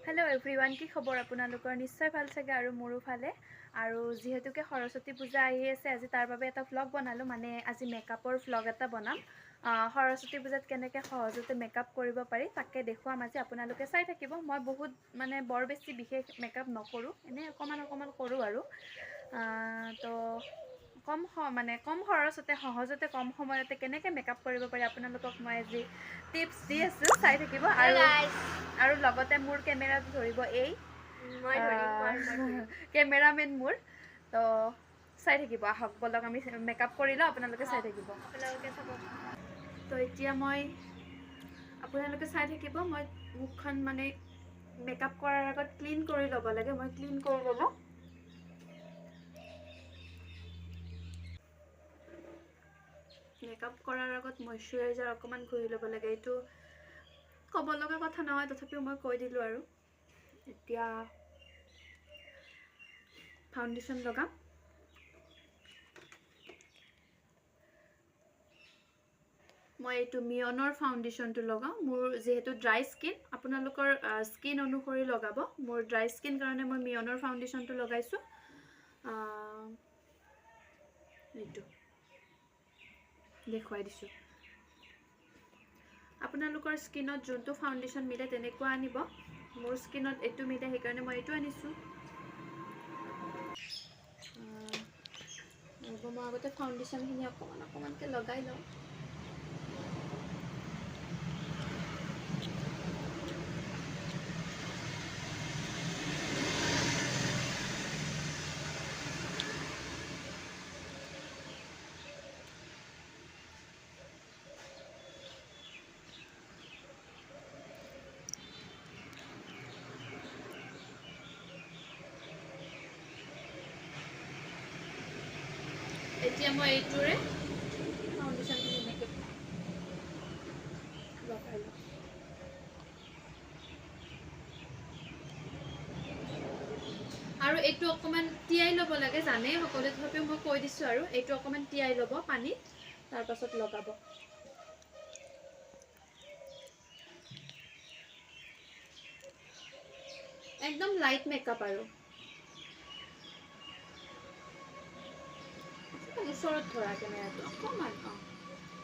Hello everyone की खबर आपनालोकर निश्चय ভাল চাগে আৰু মোৰো ভালে আৰু যেহেতুকে সৰস্বতী পূজা আহি আছে আজি তাৰ বাবে এটা ব্লগ বনালো মানে আজি মেকআপৰ ব্লগ এটা বনাম সৰস্বতী পূজাত কেনেকৈ সহজতে মেকআপ কৰিব পাৰি তাকে দেখুৱাম আজি আপোনালোকে চাই থাকিব মই বহুত মানে বৰ বেছি বিশেষ মেকআপ নকৰো এনে অকমান কৰো আৰু তো কম খৰচতে সহজতে কম সময়তে কেনেকৈ মেকআপ কৰিব পাৰি আপোনালোকক মই আজি টিপস দি আছো চাই থাকিব আৰু লগতে মোৰ কেমেৰা ধৰিব এই কেমেৰামেন মোৰ তো চাই থাকিব আহক বলক আমি মেকআপ কৰিলা আপোনালোকে চাই থাকিব তো এতিয়া মই আপোনালোকে চাই থাকিব মই মুখখন মানে মেকআপ কৰাৰ আগত ক্লিন কৰি ল'ব লাগে মই ক্লিন কৰি ল'লো মেকআপ কৰাৰ আগত ময়শ্চাৰাইজাৰ অকমান ঘঁহি ল'ব লাগে এইটো ক'ব লগা কথা নহয় তথাপিও মই কৈ দিলো আৰু এতিয়া ফাউন্ডেশন লগাম মই এইটো মিয়নৰ ফাউন্ডেশনটো লগাও মোৰ যেহেতু ড্ৰাই স্কিন আপোনালোকৰ স্কিন অনুসৰি লগাব মোৰ ড্ৰাই স্কিন কাৰণে মই মিয়নৰ ফাউন্ডেশনটো লগাইছো এইটো দেখুৱাই দিছো আপোনালোকৰ স্কিনত যোনটো ফাউন্ডেশন মিলে তেনেকুৱা আনিব মোৰ স্কিনত এটো মিলে সেইকাৰণে মই এটো আনিছো মই আগতে ফাউন্ডেশনখিনি অকমানকে লগাই লওঁ এতিয়া মই এইটোৰে ফাউন্ডেশনখিনি এনেকৈ লগাই লওঁ আৰু এইটো অকমান তিয়াই ল'ব লাগে জানে সকলোৱে তথাপিও মই কৈ দিছো আৰু এইটো অকমান তিয়াই ল'ব পানীত তাৰ পাছত লগাব একদম লাইট মেকআপ আৰু ওচৰত ধৰা কেমেৰাটো অকমান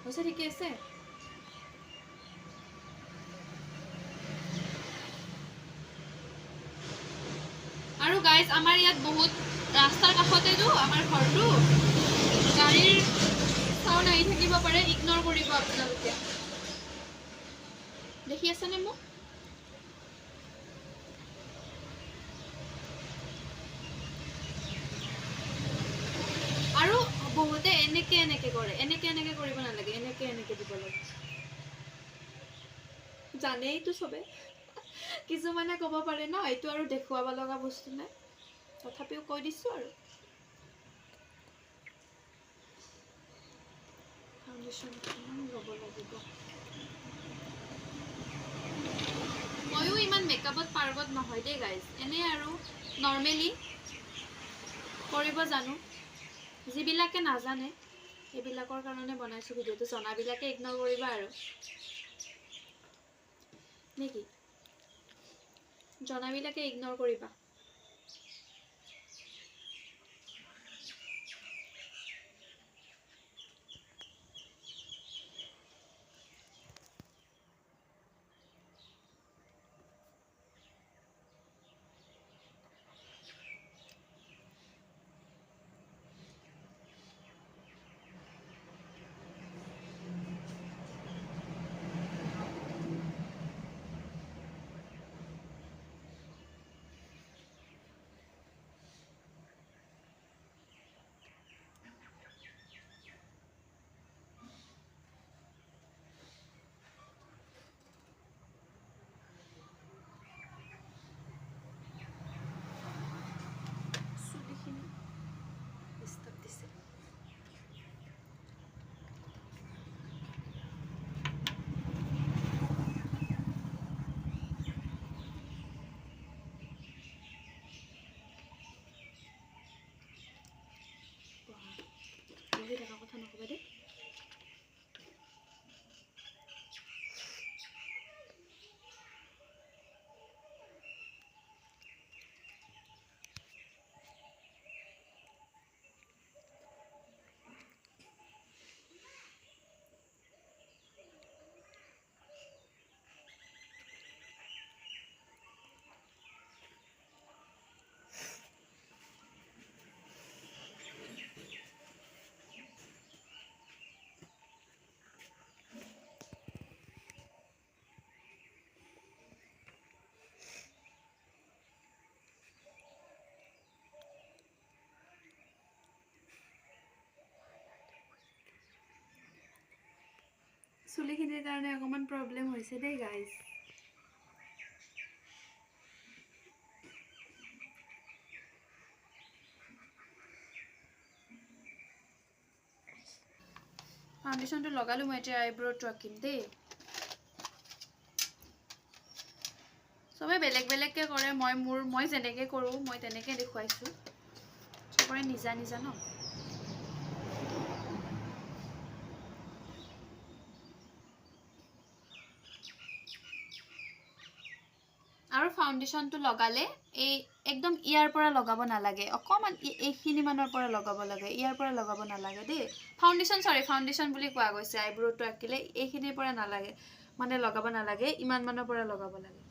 হৈছে ঠিকে আছে আৰু গাইজ আমাৰ ইয়াত বহুত ৰাস্তাৰ কাষতেটো আমাৰ ঘৰটো গাড়ীৰ সাউন্ড আহি থাকিব পাৰে ইগনোৰ কৰিব আপোনালোকে দেখি আছে নে মোক আৰু বহুতে এনেকে কৰে এনেকে কৰিব নালাগে এনেকে দিব লাগে জানেইতো সবে কিছুমানে ক'ব পাৰে ন এইটো আৰু দেখুৱাব লগা বস্তু নাই তথাপিও কৈ দিছো আৰু ফাউন্ডেশন লব লাগিব ময়ো ইমান মেকআপত পাৰ্গত নহয় দেই গাইজ এনে আৰু নৰ্মেলি কৰিব জানো যিবিলাকে নাজানে সেইবিলাকৰ কাৰণে বনাইছো ভিডিঅ'টো জনাবিলাকে ইগনোৰ কৰিবা আৰু নেকি জনাবিলাকে ইগনোৰ কৰিবা চুলিখিনিৰ কাৰণে অকণমান প্ৰব্লেম হৈছে দেই গাইজ। ফাউণ্ডেশ্যনটো লগালোঁ, মই এতিয়া আইব্ৰ'টো আঁকিম দেই। চবে বেলেগ বেলেগকৈ কৰে, মই যেনেকৈ কৰোঁ মই তেনেকৈ দেখুৱাইছোঁ। চবৰে নিজা নিজা ন। আৰু ফাউণ্ডেশ্যনটো লগালে এই একদম ইয়াৰ পৰা লগাব নালাগে, অকণমান এইখিনি মানৰ পৰা লগাব লাগে, ইয়াৰ পৰা লগাব নালাগে দেই। ফাউণ্ডেশ্যন বুলি কোৱা গৈছে। আইব্ৰ'টো আঁকিলে এইখিনিৰ পৰা নালাগে, মানে লগাব নালাগে, ইমান মানৰ পৰা লগাব লাগে।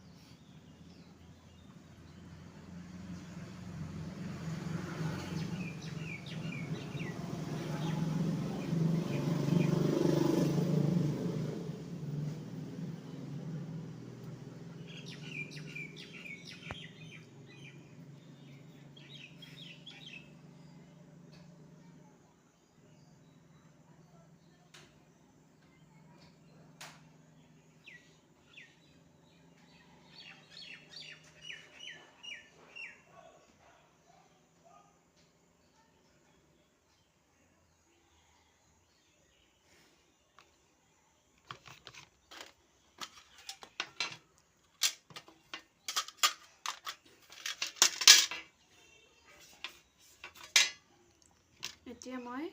এতিয়া মই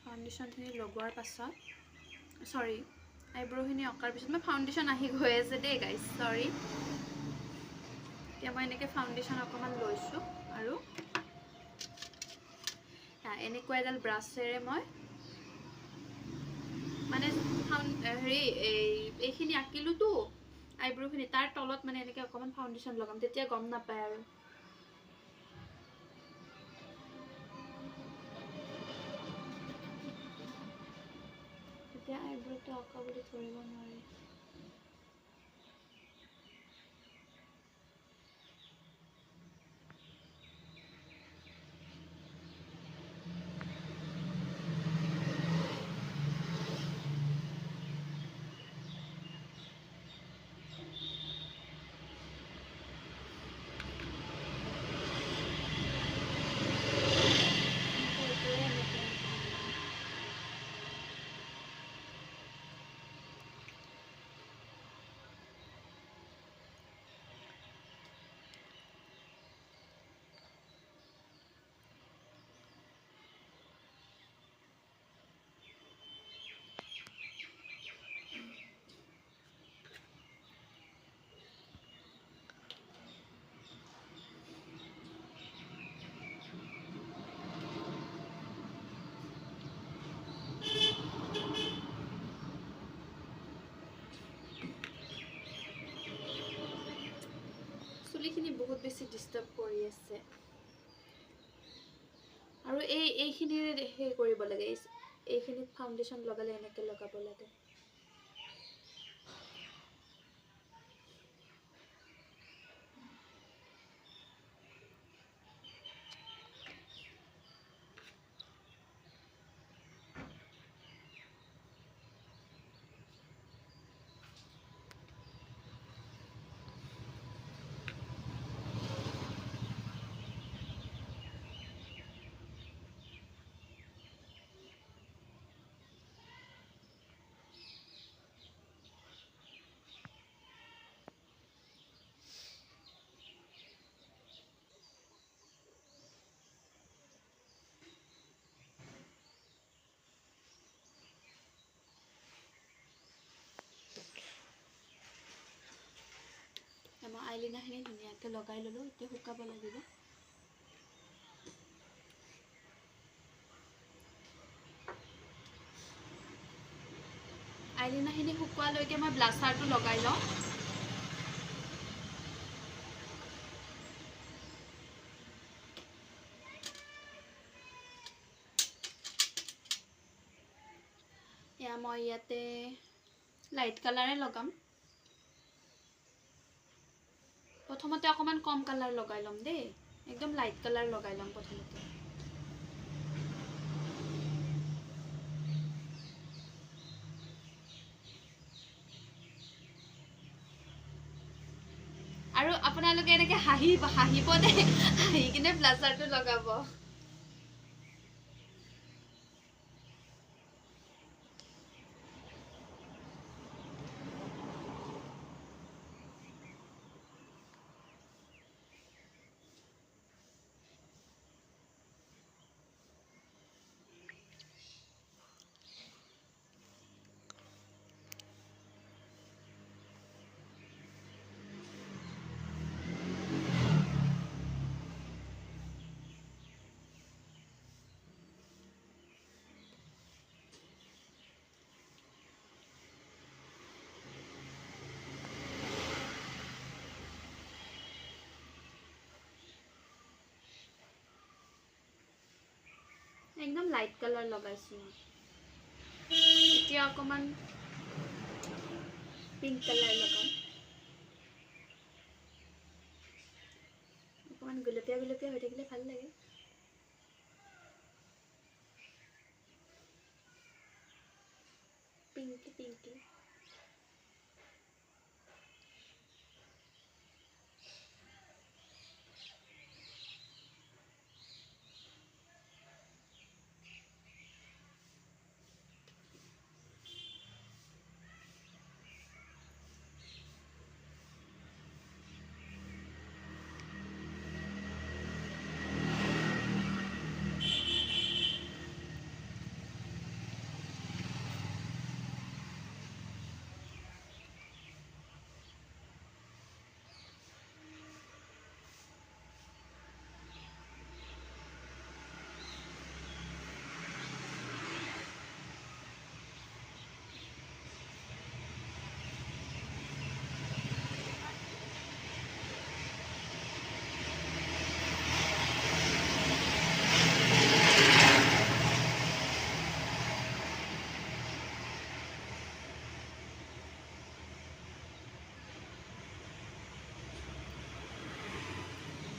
ফাউণ্ডেশ্যনখিনি লগোৱাৰ পাছত, আইব্ৰ'খিনি অঁকাৰ পিছত মই ফাউণ্ডেশ্যন আহি গৈ আছে দেই গাইজ, চৰি। এতিয়া মই এনেকৈ ফাউণ্ডেশ্যন অকণমান লৈছোঁ আৰু এনেকুৱা এডাল ব্ৰাছেৰে মই মানে এইখিনি আঁকিলোতো আইব্ৰ'খিনি, তাৰ তলত মানে এনেকৈ অকণমান ফাউণ্ডেশ্যন লগাম, তেতিয়া গম নাপায় আৰু। তেতিয়া আইব্ৰ'টো অঁকা বুলি ধৰিব নোৱাৰি। চুলিখিনি বহুত বেছি ডিষ্টাৰ্ব কৰি আছে, আৰু এইখিনিৰে সেই কৰিব লাগে, এইখিনিত ফাউণ্ডেশ্যন লগালে এনেকৈ লগাব লাগে। মই আইলিনাখিনি ধুনীয়াকৈ লগাই ল'লোঁ, এতিয়া শুকাব লাগিব। আইলিনাখিনি শুকোৱালৈকে মই ব্লাছাৰটো লগাই লওঁ। এয়া মই ইয়াতে লাইট কালাৰে লগাম। প্ৰথমতে অকণমান কম কালাৰ লগাই ল'ম দেই, একদম লাইট কালাৰ লগাই ল'ম প্ৰথমতে। আপোনালোকে এনেকৈ হাঁহিব দেই, হাঁহি কিনে ব্লাজাৰটো লগাব। একদম লাইট কালাৰ লগাইছোঁ। এতিয়া অকণমান পিংক কালাৰ লগাম। অকণমান গুলপীয়া গুলপীয়া হৈ থাকিলে ভাল লাগে। পিংকি পিংকি।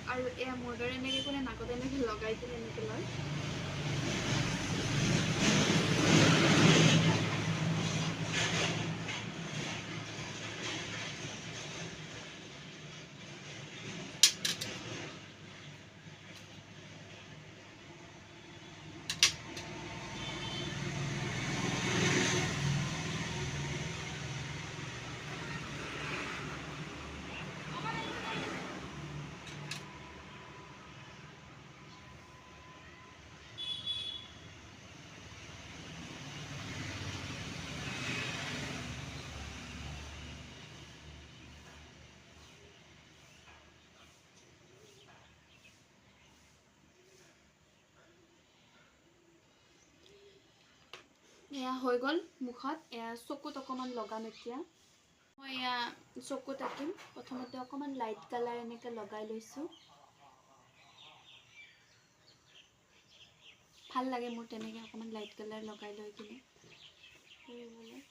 আৰু এয়া মোৰ দৰে এনেকৈ কোনে নাকত এনেকৈ লগাই কিনে এনেকৈ লয়। এয়া হৈ গ'ল মুখত। এয়া চকুত অকণমান লগাম এতিয়া। মই এয়া চকুত আঁকিম। প্ৰথমতে অকণমান লাইট কালাৰ এনেকৈ লগাই লৈছোঁ। ভাল লাগে মোৰ তেনেকৈ অকণমান লাইট কালাৰ লগাই লৈ কিনে কৰিবলৈ।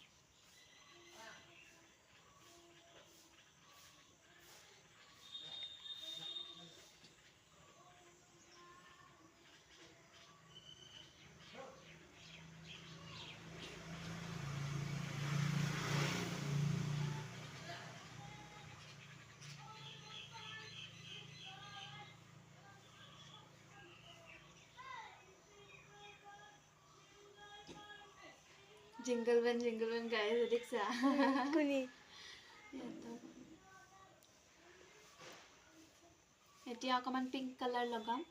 জিংগল বেন গাই আছে দেখছা? এতিয়া অকণমান পিংক কালাৰ লগাম।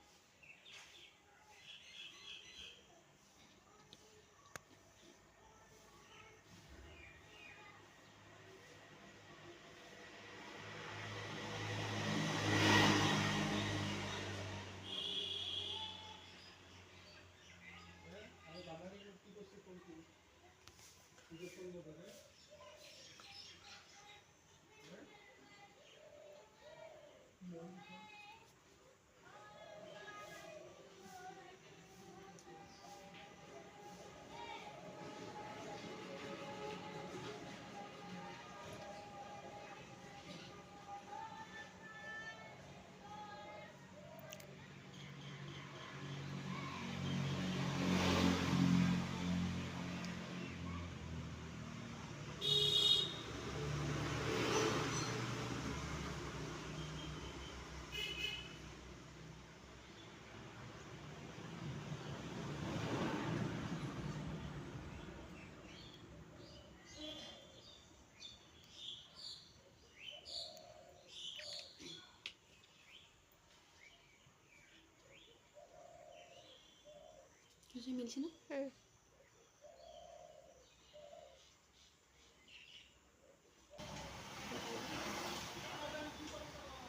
तुझे मिलছি না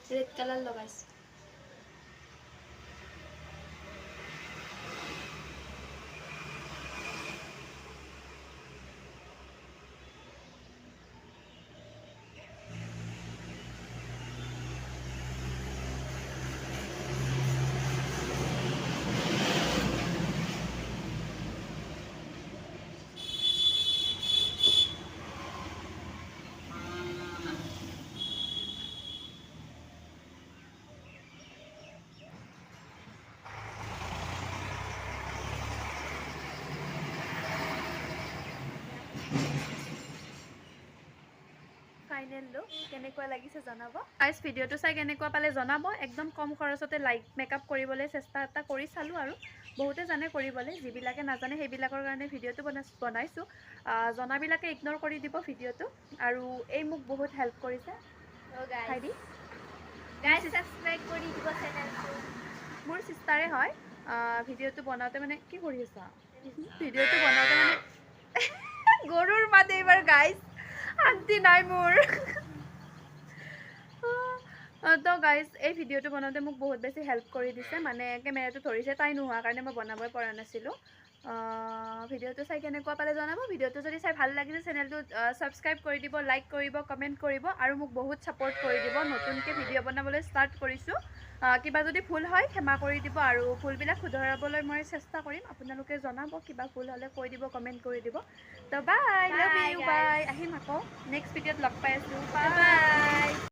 ৰেড কালাৰ লগাইছ ফাইনেল লুক কেনেকুৱা লাগিছে জনাব গাইজ ভিডিঅ'টো চাই কেনেকুৱা পালে জনাব একদম কম খৰচতে লাইট মেকআপ কৰিবলৈ চেষ্টা এটা কৰি চালোঁ আৰু বহুতে জানে কৰিবলৈ যিবিলাকে নাজানে সেইবিলাকৰ কাৰণে ভিডিঅ'টো বনাইছোঁ জনাবিলাকে ইগন'ৰ কৰি দিব ভিডিঅ'টো আৰু এই মোক বহুত হেল্প কৰিছে ভাইটি গাইজ সাবস্ক্ৰাইব কৰি দিব চেনেলটো মোৰ চিষ্টাৰে হয় ভিডিঅ'টো বনাওঁতে মানে কি কৰি আছা ভিডিঅ'টো বনাওঁতে মানে গৰুৰ মাতে এইবাৰ গাইজ শান্তি নাই মোৰ তো গাইজ এই ভিডিঅ'টো বনাওঁতে মোক বহুত বেছি হেল্প কৰি দিছে মানে কেমেৰাটো ধৰিছে তাই নোহোৱাৰ কাৰণে মই বনাবই পৰা নাছিলোঁ ভিডিঅ'টো চাই কেনেকুৱা পালে জনাব ভিডিঅ'টো যদি চাই ভাল লাগিছে চেনেলটো ছাবস্ক্ৰাইব কৰি দিব লাইক কৰিব কমেণ্ট কৰিব আৰু মোক বহুত ছাপোৰ্ট কৰি দিব নতুনকৈ ভিডিঅ' বনাবলৈ ষ্টাৰ্ট কৰিছোঁ কিবা যদি ভুল হয় ক্ষমা কৰি দিব আৰু ভুলবিলাক শুধৰাবলৈ মই চেষ্টা কৰিম আপোনালোকে জনাব কিবা ভুল হ'লে কৈ দিব কমেণ্ট কৰি দিব তো বাই লাভ ইউ বাই আহিম আকৌ নেক্সট ভিডিঅ'ত লগ পাই আছোঁ বাই